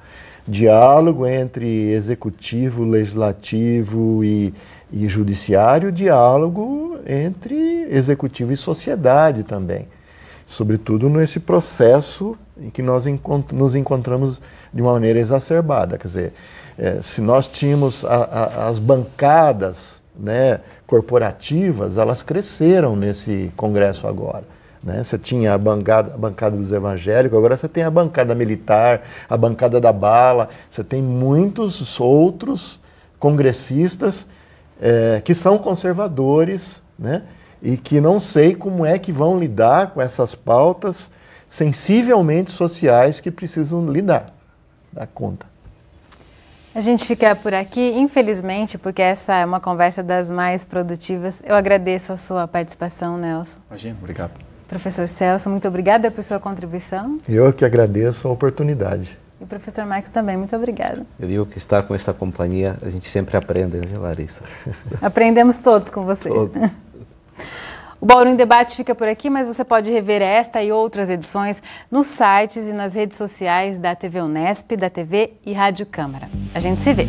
Diálogo entre executivo, legislativo e judiciário, diálogo entre executivo e sociedade também. Sobretudo nesse processo em que nós nos encontramos de uma maneira exacerbada. Quer dizer, se nós tínhamos as bancadas, né, corporativas, elas cresceram nesse Congresso agora. Né? Você tinha a bancada dos evangélicos, agora você tem a bancada militar, a bancada da bala, você tem muitos outros congressistas que são conservadores, né? E que não sei como é que vão lidar com essas pautas sensivelmente sociais que precisam lidar, dar conta. A gente fica por aqui, infelizmente, porque essa é uma conversa das mais produtivas. Eu agradeço a sua participação, Nelson. Imagina, obrigado. Professor Celso, muito obrigada por sua contribuição. Eu que agradeço a oportunidade. E o professor Marcos também, muito obrigada. Eu digo que estar com essa companhia, a gente sempre aprende, né, Larissa? Aprendemos todos com vocês. Todos. O Bauru em Debate fica por aqui, mas você pode rever esta e outras edições nos sites e nas redes sociais da TV Unesp, da TV e Rádio Câmara. A gente se vê.